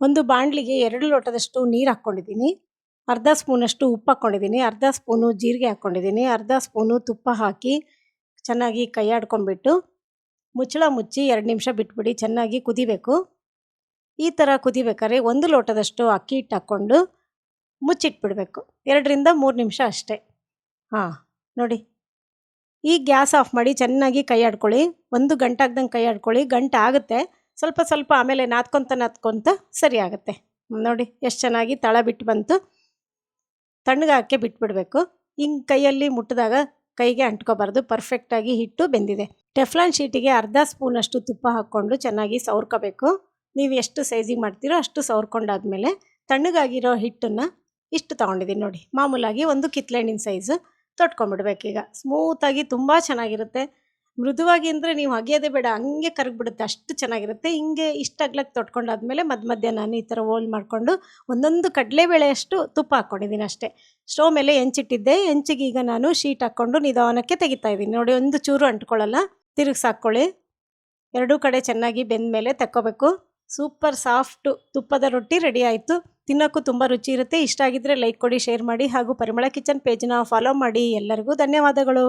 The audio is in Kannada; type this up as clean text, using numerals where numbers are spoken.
ಒಂದು ಬಾಣಲಿಗೆ 2 ಲೋಟದಷ್ಟು ನೀರು ಹಾಕ್ಕೊಂಡಿದ್ದೀನಿ. ಅರ್ಧ ಸ್ಪೂನಷ್ಟು ಉಪ್ಪು ಹಾಕ್ಕೊಂಡಿದ್ದೀನಿ. ಅರ್ಧ ಸ್ಪೂನು ಜೀರಿಗೆ ಹಾಕ್ಕೊಂಡಿದ್ದೀನಿ. ಅರ್ಧ ಸ್ಪೂನು ತುಪ್ಪ ಹಾಕಿ ಚೆನ್ನಾಗಿ ಕೈ ಆಡ್ಕೊಂಡ್ಬಿಟ್ಟು ಮುಚ್ಚಳ ಮುಚ್ಚಿ 2 ನಿಮಿಷ ಬಿಟ್ಬಿಡಿ. ಚೆನ್ನಾಗಿ ಕುದಿಬೇಕು. ಈ ಥರ ಕುದಿಬೇಕಾದ್ರೆ 1 ಲೋಟದಷ್ಟು ಅಕ್ಕಿ ಹಿಟ್ಟು ಹಾಕ್ಕೊಂಡು ಮುಚ್ಚಿಟ್ಬಿಡಬೇಕು. 2 ರಿಂದ 3 ನಿಮಿಷ ಅಷ್ಟೇ. ನೋಡಿ, ಈ ಗ್ಯಾಸ್ ಆಫ್ ಮಾಡಿ ಚೆನ್ನಾಗಿ ಕೈ ಆಡ್ಕೊಳ್ಳಿ. 1 ಗಂಟೆ ಆಗ್ದಂಗೆ ಕೈ ಆಡ್ಕೊಳ್ಳಿ. ಗಂಟೆ ಆಗುತ್ತೆ, ಸ್ವಲ್ಪ ಸ್ವಲ್ಪ ಆಮೇಲೆ ನಾದ್ಕೊತ ಸರಿ ಆಗುತ್ತೆ. ನೋಡಿ ಎಷ್ಟು ಚೆನ್ನಾಗಿ ತಳ ಬಿಟ್ಟು ಬಂತು. ತಣ್ಣಗಾಕೆ ಬಿಟ್ಬಿಡಬೇಕು. ಹಿಂಗೆ ಕೈಯಲ್ಲಿ ಮುಟ್ಟಿದಾಗ ಕೈಗೆ ಅಂಟ್ಕೋಬಾರ್ದು. ಪರ್ಫೆಕ್ಟಾಗಿ ಹಿಟ್ಟು ಬೆಂದಿದೆ. ಟೆಫ್ಲಾನ್ ಶೀಟಿಗೆ ಅರ್ಧ ಸ್ಪೂನಷ್ಟು ತುಪ್ಪ ಹಾಕ್ಕೊಂಡು ಚೆನ್ನಾಗಿ ಸವರ್ಕೋಬೇಕು. ನೀವು ಎಷ್ಟು ಸೈಜಿಗೆ ಮಾಡ್ತೀರೋ ಅಷ್ಟು ಸವರ್ಕೊಂಡಾದ್ಮೇಲೆ ತಣ್ಣಗಾಗಿರೋ ಹಿಟ್ಟನ್ನು ಇಷ್ಟು ತೊಗೊಂಡಿದ್ದೀನಿ ನೋಡಿ. ಮಾಮೂಲಾಗಿ ಒಂದು ಕಿತ್ಳೆಹಣ್ಣಿನ ಸೈಜು ತೊಟ್ಕೊಂಡ್ಬಿಡ್ಬೇಕೀಗ. ಸ್ಮೂತಾಗಿ ತುಂಬ ಚೆನ್ನಾಗಿರುತ್ತೆ. ಮೃದುವಾಗಿ ಅಂದರೆ ನೀವು ಅಗಿಯೋದೇ ಬೇಡ, ಹಂಗೆ ಕರಗಿಬಿಡುತ್ತೆ, ಅಷ್ಟು ಚೆನ್ನಾಗಿರುತ್ತೆ. ಹಿಂಗೆ ಇಷ್ಟು ಅಗ್ಲಕ್ಕೆ ತೊಟ್ಕೊಂಡಾದ್ಮೇಲೆ ಮಧ್ಯ ನಾನು ಈ ಥರ ಹೋಲ್ ಮಾಡಿಕೊಂಡು ಒಂದೊಂದು ಕಡಲೆಬೇಳೆಯಷ್ಟು ತುಪ್ಪ ಹಾಕ್ಕೊಂಡಿದ್ದೀನಿ ಅಷ್ಟೇ. ಸ್ಟವ್ ಮೇಲೆ ಹೆಂಚಿಟ್ಟಿದ್ದೆ. ಹೆಂಚಿಗೆ ಈಗ ನಾನು ಶೀಟ್ ಹಾಕ್ಕೊಂಡು ನಿಧಾನಕ್ಕೆ ತೆಗಿತಾ ಇದ್ದೀನಿ. ನೋಡಿ, ಒಂದು ಚೂರು ಅಂಟ್ಕೊಳ್ಳಲ್ಲ. ತಿರುಗಿಸಾಕ್ಕೊಳ್ಳಿ. ಎರಡೂ ಕಡೆ ಚೆನ್ನಾಗಿ ಬೆಂದ ಮೇಲೆ ತಕ್ಕೋಬೇಕು. ಸೂಪರ್ ಸಾಫ್ಟು ತುಪ್ಪದ ರೊಟ್ಟಿ ರೆಡಿ ಆಯಿತು. ತಿನ್ನೋಕ್ಕೂ ತುಂಬ ರುಚಿ ಇರುತ್ತೆ. ಇಷ್ಟ ಆಗಿದ್ದರೆ ಲೈಕ್ ಕೊಡಿ, ಶೇರ್ ಮಾಡಿ ಹಾಗೂ ಪರಿಮಳ ಕಿಚನ್ ಪೇಜ್ನ ಫಾಲೋ ಮಾಡಿ. ಎಲ್ಲರಿಗೂ ಧನ್ಯವಾದಗಳು.